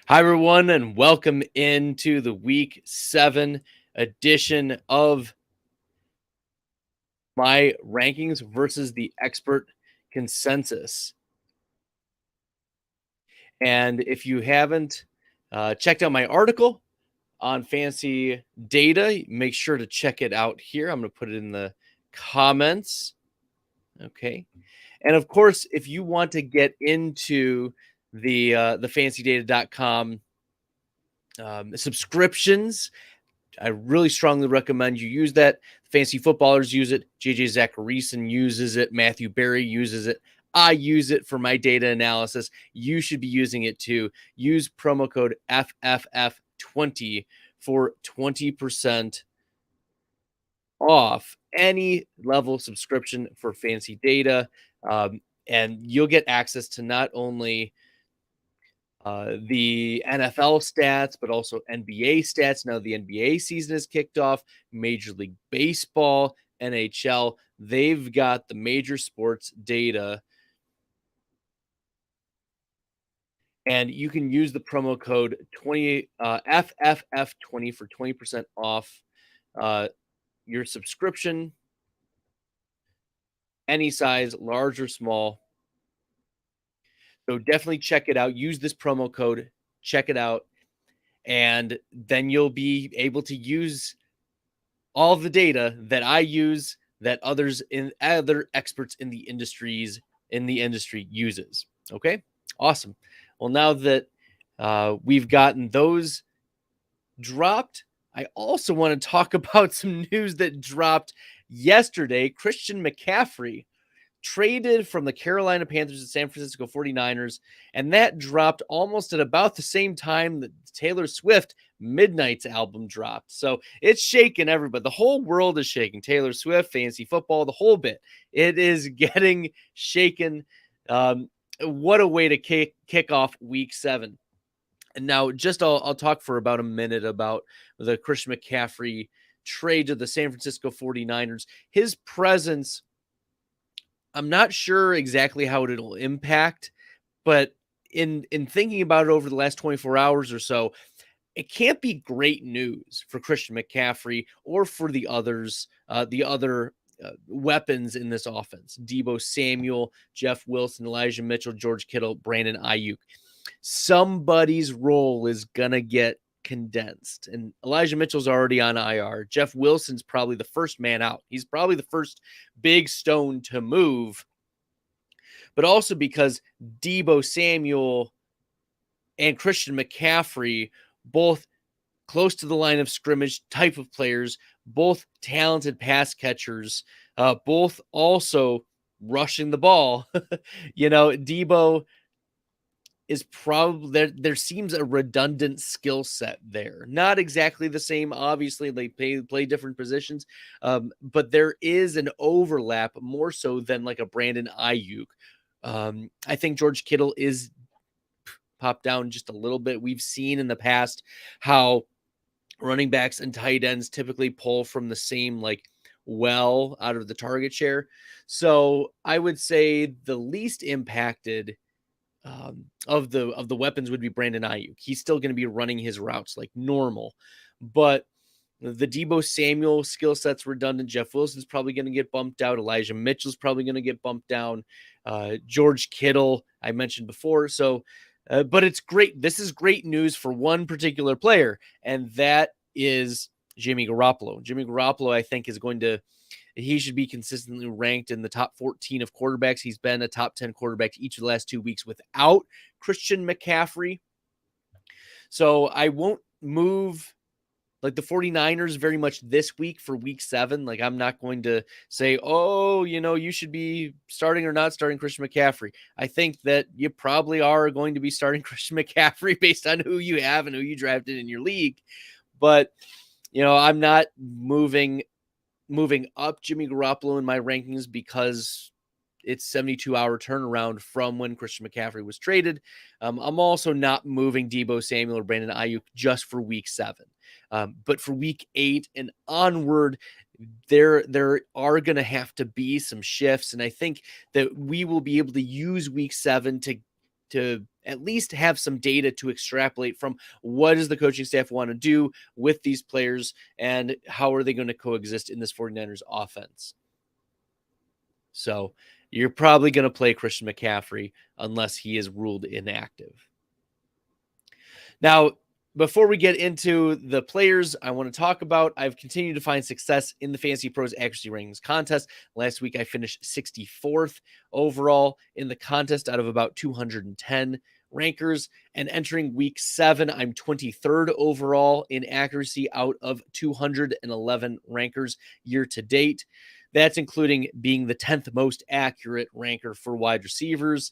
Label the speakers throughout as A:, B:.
A: Hi, everyone, and welcome into the Week 7 edition of my rankings versus the expert consensus. And if you haven't checked out my article on fancy data, make sure to check it out here. I'm going to put it in the comments. Okay. And of course, if you want to get into the fantasydata.com subscriptions, I really strongly recommend you use that. Fantasy footballers use it. JJ Zacharyson uses it. Matthew Berry uses it. I use it for my data analysis. You should be using it too. Use promo code FFF20 for 20% off any level subscription for fantasy data. And you'll get access to not only the NFL stats, but also NBA stats. Now the NBA season is kicked off. Major League Baseball, NHL, they've got the major sports data. And you can use the promo code 20 FFF20 for 20% off your subscription, any size, large or small. So definitely check it out. Use this promo code, check it out, and then you'll be able to use all of the data that I use, that other experts in the industry uses. Okay, awesome. Well, now that we've gotten those dropped, I also want to talk about some news that dropped yesterday. Christian McCaffrey traded from the Carolina Panthers to San Francisco 49ers, and that dropped almost at about the same time that Taylor Swift Midnight's album dropped. So it's shaking everybody. The whole world is shaking. Taylor Swift, fantasy football, the whole bit. It is getting shaken. What a way to kick off week 7. And now I'll talk for about a minute about the Christian McCaffrey trade to the San Francisco 49ers. His presence, I'm not sure exactly how it'll impact, but in thinking about it over the last 24 hours or so, it can't be great news for Christian McCaffrey or for the other weapons in this offense. Deebo Samuel, Jeff Wilson, Elijah Mitchell, George Kittle, Brandon Ayuk. Somebody's role is gonna get condensed, and Elijah Mitchell's already on IR. Jeff Wilson's probably the first man out. He's probably the first big stone to move, but also because Deebo Samuel and Christian McCaffrey, both close to the line of scrimmage type of players, both talented pass catchers, both also rushing the ball. Deebo is probably there seems a redundant skill set there. Not exactly the same, obviously, they play different positions, but there is an overlap more so than like a Brandon Ayuk. I think George Kittle is popped down just a little bit. We've seen in the past how running backs and tight ends typically pull from the same well out of the target share. So I would say the least impacted of the weapons would be Brandon Ayuk. He's still going to be running his routes like normal, but the Deebo Samuel skill set's redundant. Jeff Wilson's probably going to get bumped out. Elijah Mitchell's probably going to get bumped down. George Kittle, I mentioned before. So, but it's great. This is great news for one particular player, and that is Jimmy Garoppolo. Jimmy Garoppolo, I think, he should be consistently ranked in the top 14 of quarterbacks. He's been a top 10 quarterback each of the last 2 weeks without Christian McCaffrey. So I won't move like the 49ers very much this week for week 7. Like, I'm not going to say, oh, you should be starting or not starting Christian McCaffrey. I think that you probably are going to be starting Christian McCaffrey based on who you have and who you drafted in your league. But, I'm not moving up Jimmy Garoppolo in my rankings because it's 72-hour turnaround from when Christian McCaffrey was traded. I'm also not moving Deebo Samuel or Brandon Ayuk just for week 7. But for week 8 and onward, there are going to have to be some shifts. And I think that we will be able to use week 7 to to at least have some data to extrapolate from what does the coaching staff want to do with these players and how are they going to coexist in this 49ers offense. So you're probably going to play Christian McCaffrey unless he is ruled inactive. Now, before we get into the players I want to talk about, I've continued to find success in the FantasyPros Accuracy Rankings contest. Last week, I finished 64th overall in the contest out of about 210 rankers. And entering week 7, I'm 23rd overall in accuracy out of 211 rankers year to date. That's including being the 10th most accurate ranker for wide receivers.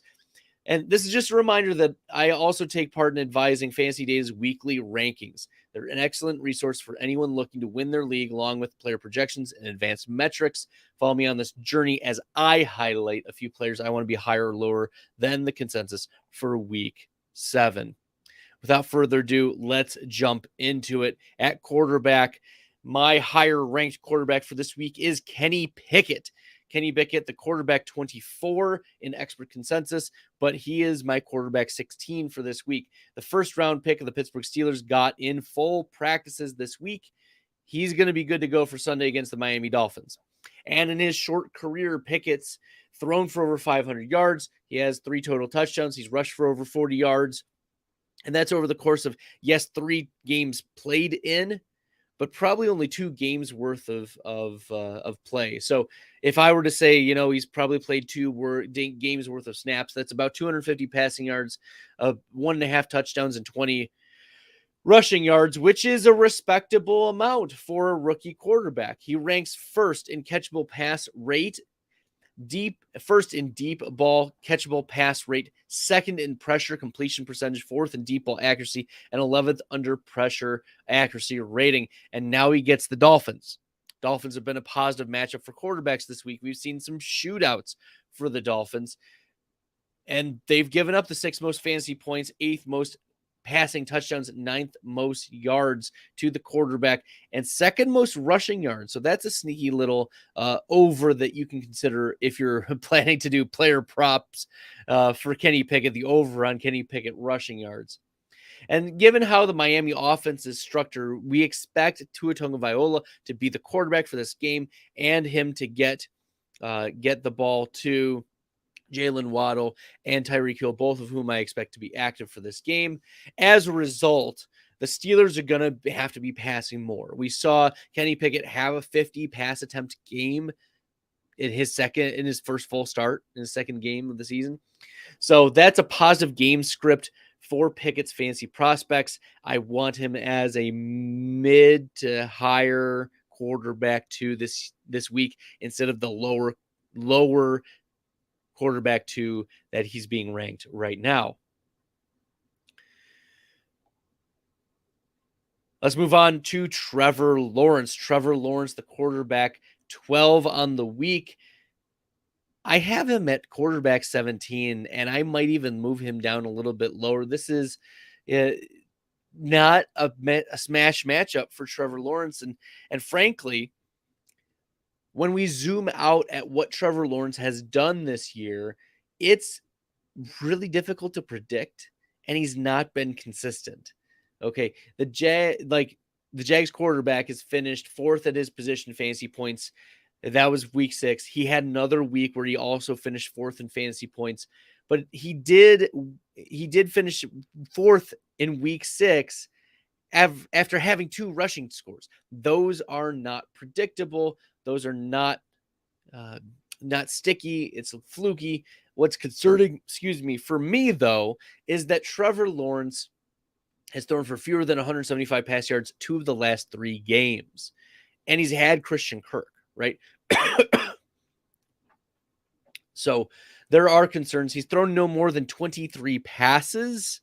A: And this is just a reminder that I also take part in advising Fantasy Data's weekly rankings. They're an excellent resource for anyone looking to win their league, along with player projections and advanced metrics. Follow me on this journey as I highlight a few players I want to be higher or lower than the consensus for week 7. Without further ado, let's jump into it. At quarterback, my higher ranked quarterback for this week is Kenny Pickett. Kenny Pickett, the quarterback 24 in expert consensus, but he is my quarterback 16 for this week. The first round pick of the Pittsburgh Steelers got in full practices this week. He's going to be good to go for Sunday against the Miami Dolphins. And in his short career, Pickett's thrown for over 500 yards. He has 3 total touchdowns. He's rushed for over 40 yards. And that's over the course of, yes, 3 games played in, but probably only 2 games worth of play. So if I were to say, he's probably played 2 games worth of snaps, that's about 250 passing yards, 1.5 touchdowns, and 20 rushing yards, which is a respectable amount for a rookie quarterback. He ranks first in catchable pass rate, first in deep ball catchable pass rate, second in pressure completion percentage, fourth in deep ball accuracy, and 11th under pressure accuracy rating. And now he gets the Dolphins. Dolphins have been a positive matchup for quarterbacks this week. We've seen some shootouts for the Dolphins, and they've given up the 6th most fantasy points, 8th most passing touchdowns, 9th most yards to the quarterback, and 2nd most rushing yards. So that's a sneaky little over that you can consider if you're planning to do player props for Kenny Pickett, the over on Kenny Pickett rushing yards. And given how the Miami offense is structured, we expect Tua Tagovailoa to be the quarterback for this game and him to get the ball to Jalen Waddle and Tyreek Hill, both of whom I expect to be active for this game. As a result, the Steelers are going to have to be passing more. We saw Kenny Pickett have a 50 pass attempt game in his first full start in his 2nd game of the season. So that's a positive game script for Pickett's fantasy prospects. I want him as a mid to higher quarterback to this week instead of the lower quarterback 2 that he's being ranked right now. Let's move on to Trevor Lawrence. Trevor Lawrence, the quarterback 12 on the week. I have him at quarterback 17, and I might even move him down a little bit lower. This is not a smash matchup for Trevor Lawrence. And frankly, when we zoom out at what Trevor Lawrence has done this year, it's really difficult to predict, and he's not been consistent. Okay, the Jags quarterback is finished 4th at his position fantasy points. That was week 6. He had another week where he also finished 4th in fantasy points, but he did finish 4th in week 6 after having 2 rushing scores. Those are not predictable. Those are not sticky. It's fluky. What's concerning, for me though, is that Trevor Lawrence has thrown for fewer than 175 pass yards 2 of the last 3 games, and he's had Christian Kirk, right? So there are concerns. He's thrown no more than 23 passes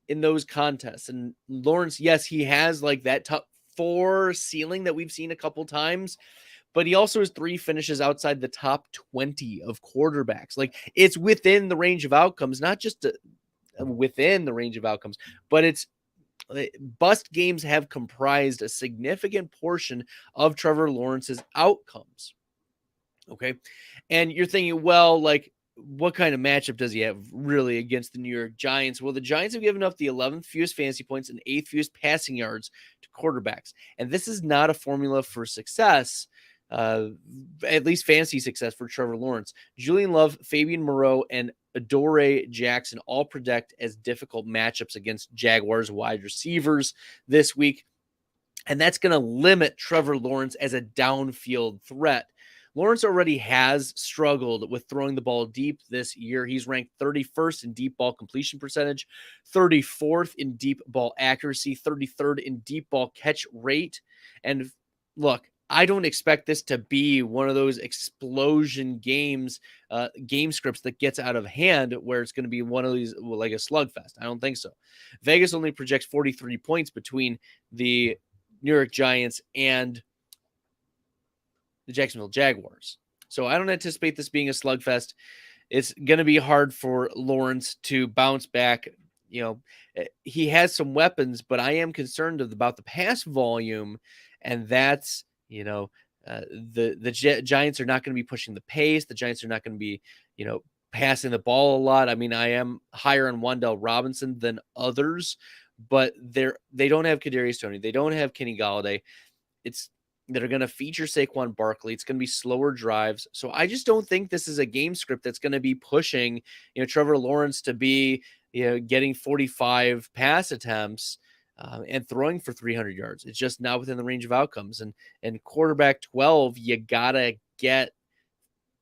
A: in those contests, and Lawrence, yes, he has like that top 4 ceiling that we've seen a couple times, but he also has 3 finishes outside the top 20 of quarterbacks. Like, it's within the range of outcomes, not just within the range of outcomes, but it's bust games have comprised a significant portion of Trevor Lawrence's outcomes. Okay. And you're thinking, well, like, what kind of matchup does he have really against the New York Giants? Well, the Giants have given up the 11th fewest fantasy points and 8th fewest passing yards to quarterbacks. And this is not a formula for success, at least fantasy success for Trevor Lawrence. Julian Love, Fabian Moreau, and Adoree Jackson all predict as difficult matchups against Jaguars wide receivers this week. And that's going to limit Trevor Lawrence as a downfield threat. Lawrence already has struggled with throwing the ball deep this year. He's ranked 31st in deep ball completion percentage, 34th in deep ball accuracy, 33rd in deep ball catch rate. And look, I don't expect this to be one of those explosion games, game scripts that gets out of hand where it's going to be one of these like a slugfest. I don't think so. Vegas only projects 43 points between the New York Giants and the Jacksonville Jaguars. So I don't anticipate this being a slugfest. It's going to be hard for Lawrence to bounce back. He has some weapons, but I am concerned about the pass volume, and that's, the Giants are not going to be pushing the pace. The Giants are not going to be, passing the ball a lot. I mean, I am higher on Wandel Robinson than others, but they don't have Kadarius Toney. They don't have Kenny Golladay. They're going to feature Saquon Barkley. It's going to be slower drives. So I just don't think this is a game script that's going to be pushing, Trevor Lawrence to be, getting 45 pass attempts and throwing for 300 yards. It's just not within the range of outcomes. And quarterback 12, you got to get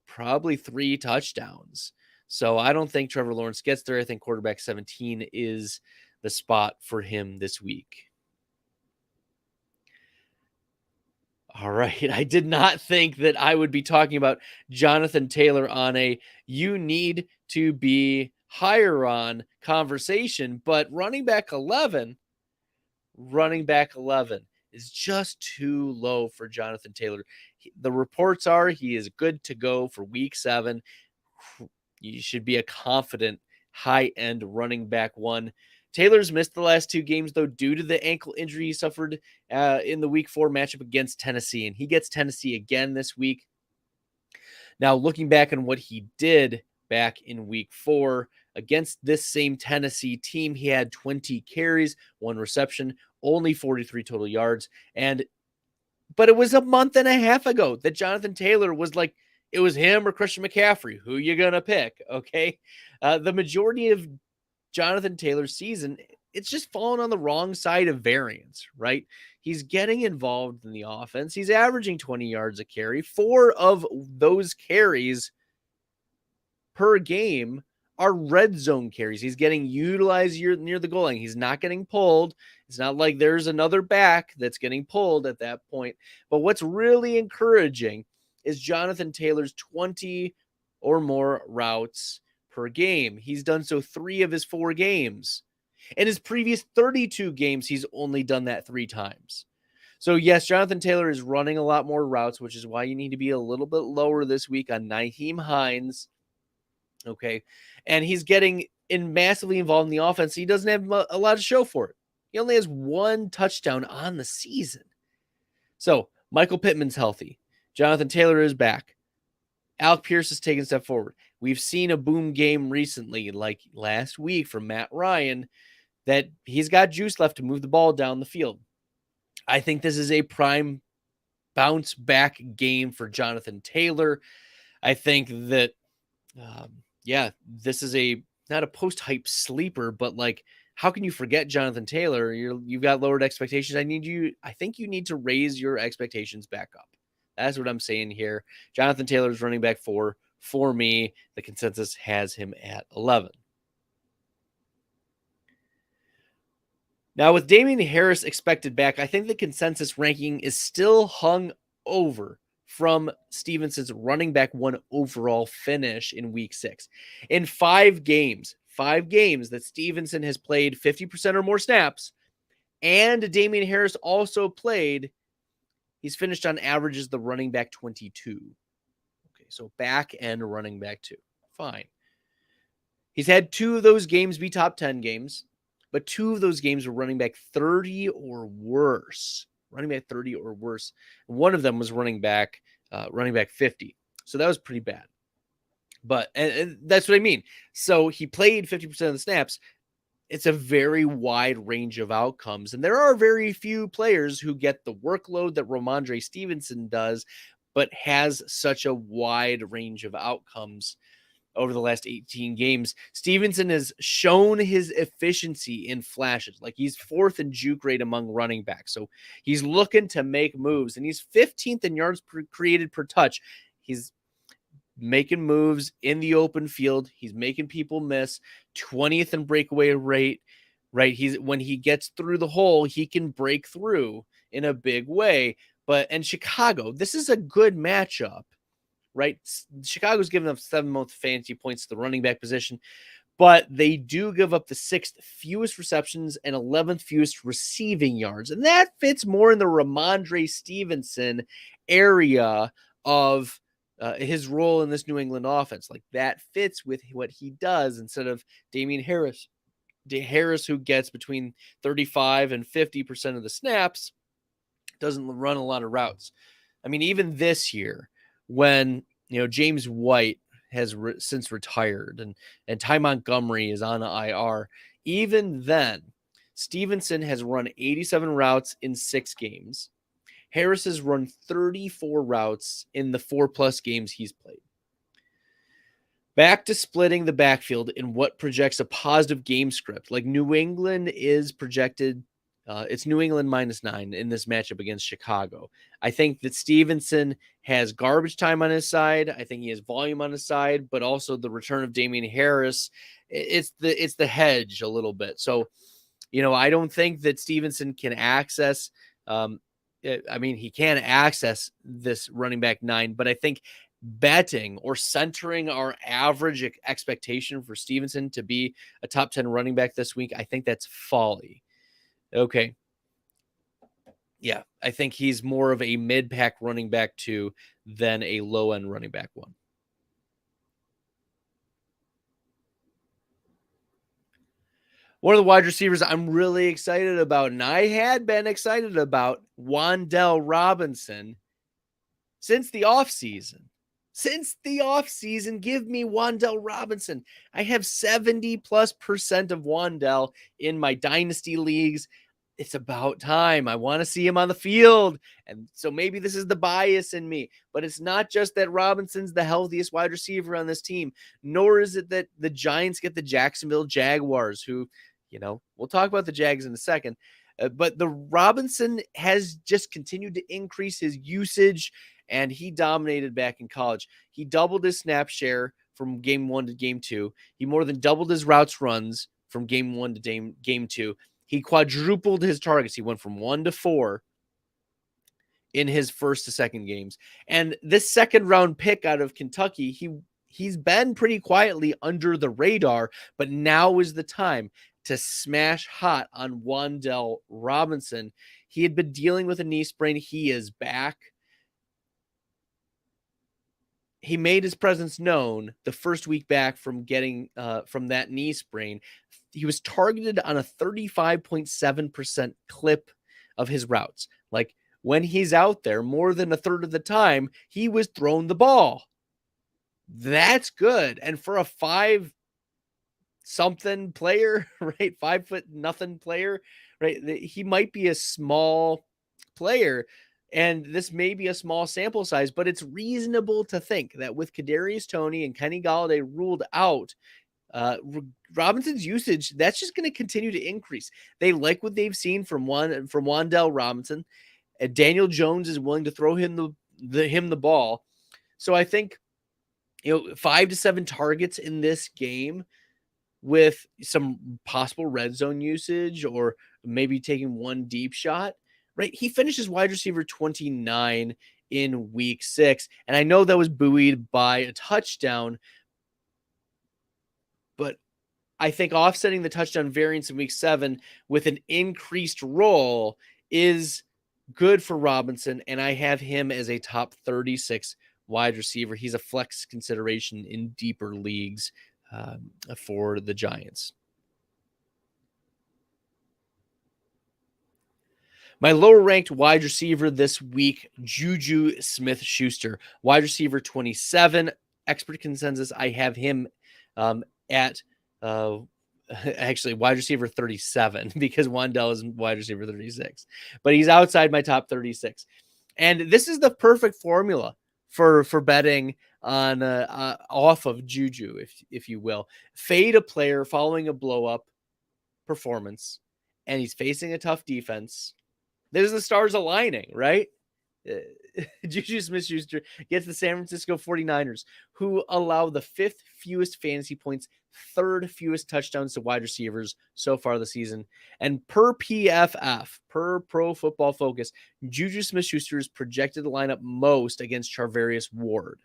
A: probably 3 touchdowns. So I don't think Trevor Lawrence gets there. I think quarterback 17 is the spot for him this week. All right. I did not think that I would be talking about Jonathan Taylor on a you need to be higher on conversation, but running back 11 is just too low for Jonathan Taylor. The reports are he is good to go for week 7. You should be a confident high-end running back 1. Taylor's missed the last 2 games, though, due to the ankle injury he suffered in the week 4 matchup against Tennessee, and he gets Tennessee again this week. Now, looking back on what he did back in week 4 against this same Tennessee team, he had 20 carries, 1 reception, only 43 total yards. But it was a month and a half ago that Jonathan Taylor was like, it was him or Christian McCaffrey. Who you going to pick? Okay. The majority of Jonathan Taylor's season, it's just fallen on the wrong side of variance, right? He's getting involved in the offense. He's averaging 20 yards a carry. 4 of those carries per game are red zone carries. He's getting utilized near the goal line. He's not getting pulled. It's not like there's another back that's getting pulled at that point. But what's really encouraging is Jonathan Taylor's 20 or more routes per game. He's done so 3 of his 4 games. In his previous 32 games, he's only done that 3 times. So yes, Jonathan Taylor is running a lot more routes, which is why you need to be a little bit lower this week on Nyheim Hines. Okay. And he's getting massively involved in the offense. He doesn't have a lot to show for it. He only has 1 touchdown on the season. So Michael Pittman's healthy. Jonathan Taylor is back. Alec Pierce has taken a step forward. We've seen a boom game recently, like last week from Matt Ryan, that he's got juice left to move the ball down the field. I think this is a prime bounce back game for Jonathan Taylor. I think that, this is not a post-hype sleeper, but like, how can you forget Jonathan Taylor? You've got lowered expectations. I think you need to raise your expectations back up. That's what I'm saying here. Jonathan Taylor's running back 4 for me. The consensus has him at 11. Now, with Damian Harris expected back, I think the consensus ranking is still hung over from Stevenson's running back 1 overall finish in week 6. In 5 games that Stevenson has played 50% or more snaps, and Damian Harris also played, he's finished on average as the running back 22. Okay, so back end running back 2. Fine. He's had 2 of those games be top 10 games, but 2 of those games were running back 30 or worse. Running back 30 or worse. One of them was running back 50. So that was pretty bad. But and that's what I mean. So he played 50% of the snaps. It's a very wide range of outcomes. And there are very few players who get the workload that Ramondre Stevenson does, but has such a wide range of outcomes over the last 18 games. Stevenson has shown his efficiency in flashes. Like he's fourth in juke rate among running backs. So he's looking to make moves, and he's 15th in yards created per touch. He's making moves in the open field. He's making people miss. 20th in breakaway rate, right? When he gets through the hole, he can break through in a big way. And Chicago, this is a good matchup, right? Chicago's giving up 7 most fantasy points to the running back position, but they do give up the 6th fewest receptions and 11th fewest receiving yards. And that fits more in the Ramondre Stevenson area of his role in this New England offense. Like that fits with what he does instead of Damian Harris. Harris, who gets between 35 and 50% of the snaps, doesn't run a lot of routes. I mean, even this year, when James White has since retired and Ty Montgomery is on IR, even then, Stevenson has run 87 routes in 6 games. Harris has run 34 routes in the 4+ games he's played. Back to splitting the backfield in what projects a positive game script. Like New England is projected, it's New England -9 in this matchup against Chicago. I think that Stevenson has garbage time on his side. I think he has volume on his side, but also the return of Damian Harris. It's the hedge a little bit. So, I don't think that Stevenson can access. He can access this running back 9, but I think betting or centering our average expectation for Stevenson to be a top 10 running back this week, I think that's folly. Okay. Yeah, I think he's more of a mid-pack running back 2 than a low-end running back 1. One of the wide receivers I'm really excited about, and I had been excited about, Wandel Robinson, since the offseason. Give me Wandel Robinson. I have 70+% of Wandel in my dynasty leagues. It's about time. I want to see him on the field. And so maybe this is the bias in me, but it's not just that Robinson's the healthiest wide receiver on this team, nor is it that the Giants get the Jacksonville Jaguars, who, we'll talk about the Jags in a second. But the Robinson has just continued to increase his usage, and he dominated back in college. He doubled his snap share from game 1 to game 2. He more than doubled his routes runs from game 1 to game 2. He quadrupled his targets. He went from 1 to 4 in his first to second games. And this second round pick out of Kentucky, he's been pretty quietly under the radar, but now is the time to smash hot on Wandel Robinson. He had been dealing with a knee sprain. He is back. He made his presence known the first week back from getting from that knee sprain. He was targeted on a 35.7% clip of his routes. Like when he's out there, more than a third of the time, he was throwing the ball. That's good. And for a 5-something player, right? 5'0" player, right? He might be a small player, and this may be a small sample size, but it's reasonable to think that with Kadarius Toney and Kenny Golladay ruled out, Robinson's usage, that's just going to continue to increase. They like what they've seen from Wandel Robinson. Daniel Jones is willing to throw him the ball. So I think 5 to 7 targets in this game with some possible red zone usage or maybe taking one deep shot, right? He finishes wide receiver 29 in week 6. And I know that was buoyed by a touchdown, but I think offsetting the touchdown variance in week 7 with an increased role is good for Robinson. And I have him as a top 36 wide receiver. He's a flex consideration in deeper leagues for the Giants. My lower ranked wide receiver this week, Juju SmithSchuster, wide receiver 27. expert consensus, I have him at actually wide receiver 37 because Wandel is wide receiver 36, but he's outside my top 36. And this is the perfect formula for betting on off of Juju, if you will. Fade a player following a blow up performance, and he's facing a tough defense. There's the stars aligning, right? Juju SmithSchuster gets the San Francisco 49ers, who allow the 5th fewest fantasy points, 3rd fewest touchdowns to wide receivers so far this season. And per PFF, per Pro Football Focus, Juju SmithSchuster is projected to line up most against Charvarius Ward.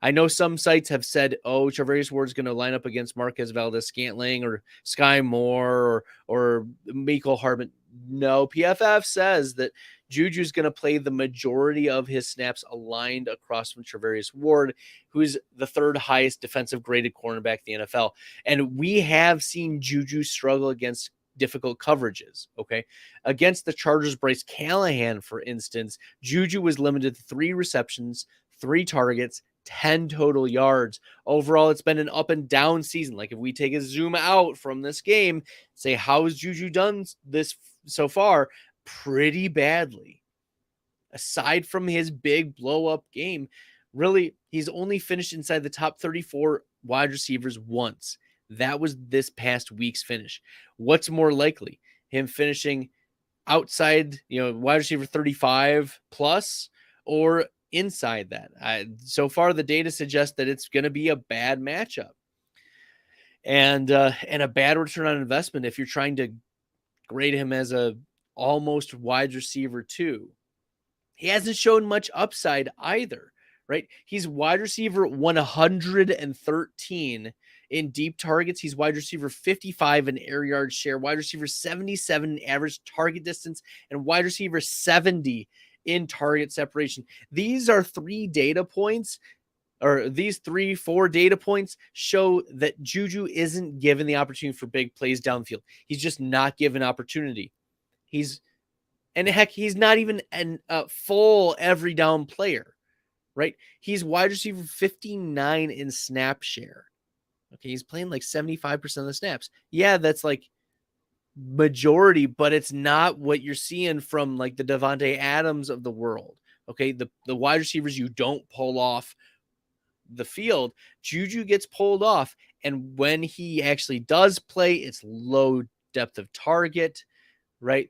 A: I know some sites have said, oh, Charvarius Ward is going to line up against Marquez Valdez-Scantling or Sky Moore or Mecole Hardman. No, PFF says that Juju is going to play the majority of his snaps aligned across from Charvarius Ward, who is the 3rd highest defensive graded cornerback in the NFL. And we have seen Juju struggle against difficult coverages, okay? Against the Chargers' Bryce Callahan, for instance, Juju was limited to 3 receptions, 3 targets, 10 total yards. Overall, it's been an up and down season. Like if we take a zoom out from this game, say, how has Juju done this so far? Pretty badly. Aside from his big blow up game, really, he's only finished inside the top 34 wide receivers once. That was this past week's finish. What's more likely? Him finishing outside, wide receiver 35 plus, or inside that? So far, the data suggests that it's going to be a bad matchup and a bad return on investment if you're trying to grade him as a almost wide receiver 2. He hasn't shown much upside either, right? He's wide receiver 113 in deep targets. He's wide receiver 55 in air yard share, wide receiver 77 in average target distance, and wide receiver 70 in target separation. These are 3 data points, or these 4 data points show that Juju isn't given the opportunity for big plays downfield. He's just not given opportunity. He's not even a full every down player, right? He's wide receiver 59 in snap share. Okay, he's playing like 75% of the snaps. Yeah, that's like majority, but it's not what you're seeing from like the Devontae Adams of the world. Okay, the wide receivers you don't pull off the field. Juju gets pulled off, and when he actually does play, it's low depth of target, right?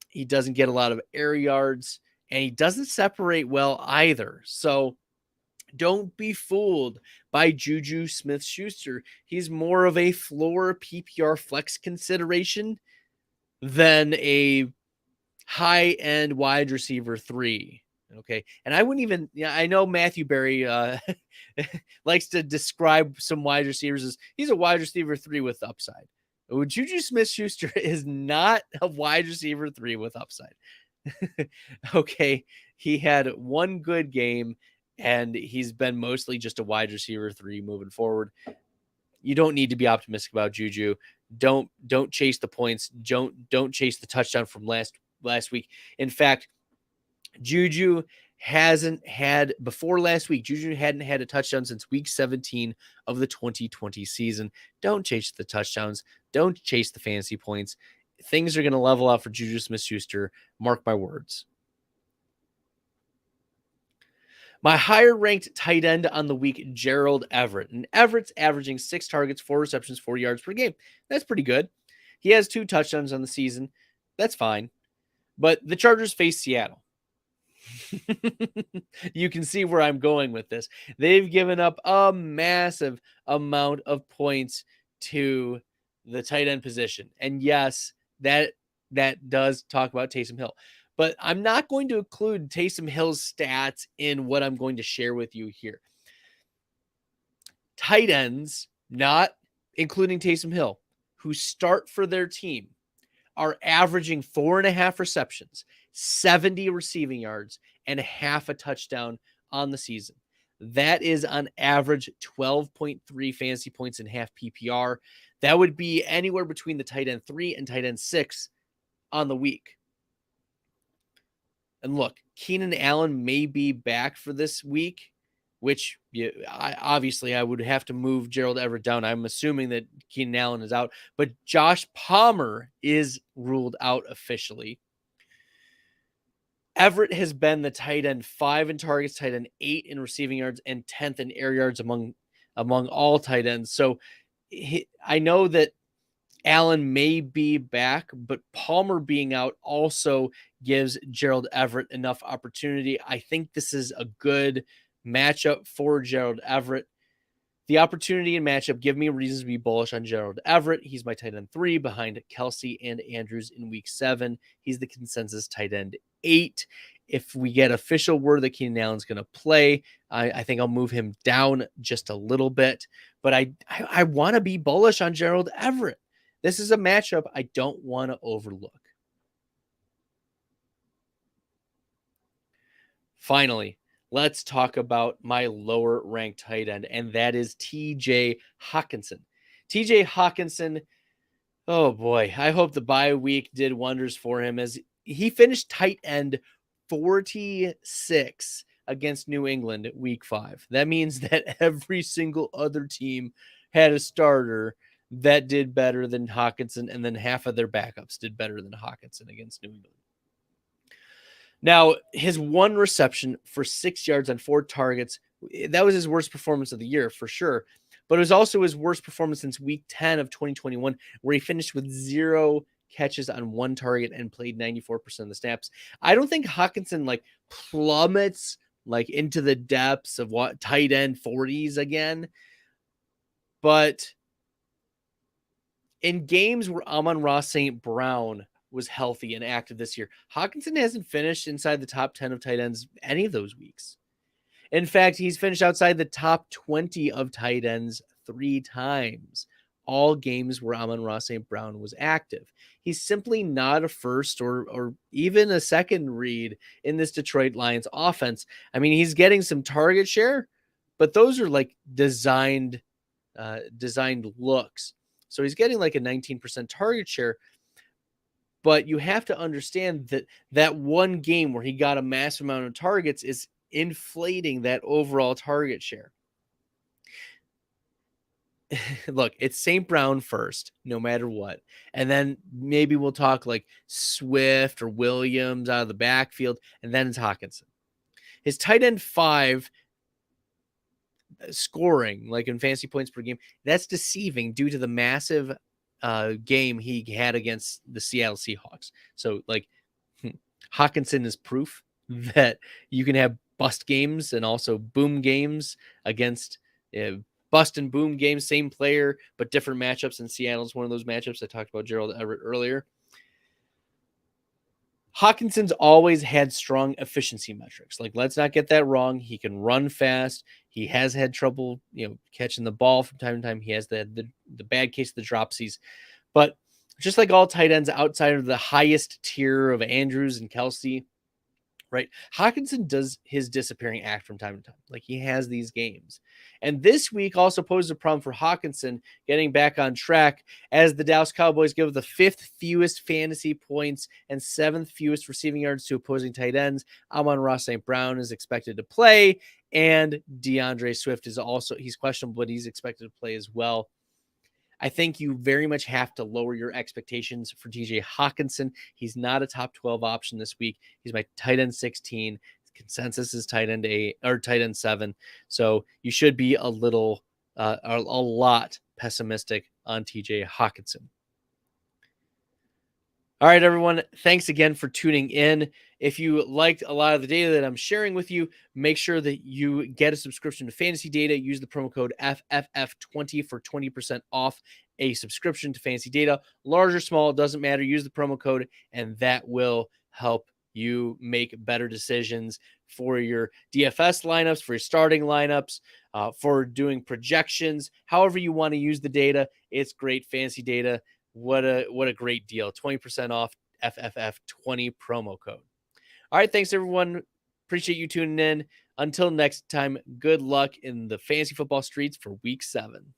A: He doesn't get a lot of air yards, and he doesn't separate well either. So don't be fooled by Juju SmithSchuster. He's more of a floor PPR flex consideration than a high-end wide receiver 3. Okay. And I wouldn't even, I know Matthew Berry likes to describe some wide receivers as he's a wide receiver 3 with upside. Juju SmithSchuster is not a wide receiver 3 with upside. Okay. He had one good game, and he's been mostly just a wide receiver 3 moving forward. You don't need to be optimistic about Juju. Don't chase the points. Don't chase the touchdown from last week. In fact, Juju hadn't had a touchdown since week 17 of the 2020 season. Don't chase the touchdowns. Don't chase the fantasy points. Things are going to level out for Juju SmithSchuster. Mark my words. My higher ranked tight end on the week, Gerald Everett. And Everett's averaging 6 targets, 4 receptions, 4 yards per game. That's pretty good. He has 2 touchdowns on the season. That's fine. But the Chargers face Seattle. You can see where I'm going with this. They've given up a massive amount of points to the tight end position. And yes, that does talk about Taysom Hill. But I'm not going to include Taysom Hill's stats in what I'm going to share with you here. Tight ends, not including Taysom Hill, who start for their team, are averaging 4.5 receptions, 70 receiving yards, and half a touchdown on the season. That is on average 12.3 fantasy points in half PPR. That would be anywhere between the tight end 3 and tight end 6 on the week. And look, Keenan Allen may be back for this week, which obviously I would have to move Gerald Everett down. I'm assuming that Keenan Allen is out, but Josh Palmer is ruled out officially. Everett has been the tight end 5 in targets, tight end 8 in receiving yards, and 10th in air yards among all tight ends. So I know that Allen may be back, but Palmer being out also gives Gerald Everett enough opportunity. I think this is a good matchup for Gerald Everett. The opportunity and matchup give me reasons to be bullish on Gerald Everett. He's my tight end 3 behind Kelsey and Andrews in week 7. He's the consensus tight end 8. If we get official word that Keenan Allen's going to play, I think I'll move him down just a little bit. But I want to be bullish on Gerald Everett. This is a matchup I don't want to overlook. Finally, let's talk about my lower ranked tight end, and that is TJ Hockenson. TJ Hockenson, oh boy, I hope the bye week did wonders for him as he finished tight end 46 against New England week 5. That means that every single other team had a starter that did better than Hockenson, and then half of their backups did better than Hockenson against New England. Now, his 1 reception for 6 yards on 4 targets, that was his worst performance of the year for sure. But it was also his worst performance since week 10 of 2021, where he finished with 0 catches on 1 target and played 94% of the snaps. I don't think Hockenson plummets into the depths of what tight end 40s again. But in games where Amon-Ra St. Brown was healthy and active this year, Hockenson hasn't finished inside the top 10 of tight ends any of those weeks. In fact, he's finished outside the top 20 of tight ends 3 times, all games where Amon-Ra St. Brown was active. He's simply not a first or even a second read in this Detroit Lions offense. I mean, he's getting some target share, but those are designed looks. So he's getting a 19% target share. But you have to understand that one game where he got a massive amount of targets is inflating that overall target share. Look, it's St. Brown first, no matter what. And then maybe we'll talk Swift or Williams out of the backfield, and then it's Hockenson. His tight end 5 scoring, in fantasy points per game, that's deceiving due to the massive game he had against the Seattle Seahawks. So Hockenson is proof that you can have bust games and also boom games against bust and boom games, same player, but different matchups. And Seattle's one of those matchups. I talked about Gerald Everett earlier. Hockenson's always had strong efficiency metrics. Let's not get that wrong. He can run fast. He has had trouble, catching the ball from time to time. He has the bad case of the dropsies. But just like all tight ends outside of the highest tier of Andrews and Kelsey, right? Hockenson does his disappearing act from time to time. He has these games. And this week also poses a problem for Hockenson getting back on track as the Dallas Cowboys give the 5th fewest fantasy points and 7th fewest receiving yards to opposing tight ends. Amon-Ra St. Brown is expected to play, and DeAndre Swift he's questionable, but he's expected to play as well. I think you very much have to lower your expectations for TJ Hockenson. He's not a top 12 option this week. He's my tight end 16. Consensus is tight end 8 or tight end 7. So you should be a lot pessimistic on TJ Hockenson. All right, everyone. Thanks again for tuning in. If you liked a lot of the data that I'm sharing with you, make sure that you get a subscription to Fantasy Data. Use the promo code FFF20 for 20% off a subscription to Fantasy Data. Large or small, it doesn't matter. Use the promo code, and that will help you make better decisions for your DFS lineups, for your starting lineups, for doing projections. However you want to use the data, it's great. Fantasy Data. What a great deal. 20% off FFF20 promo code. All right. Thanks, everyone. Appreciate you tuning in. Until next time, good luck in the fantasy football streets for week 7.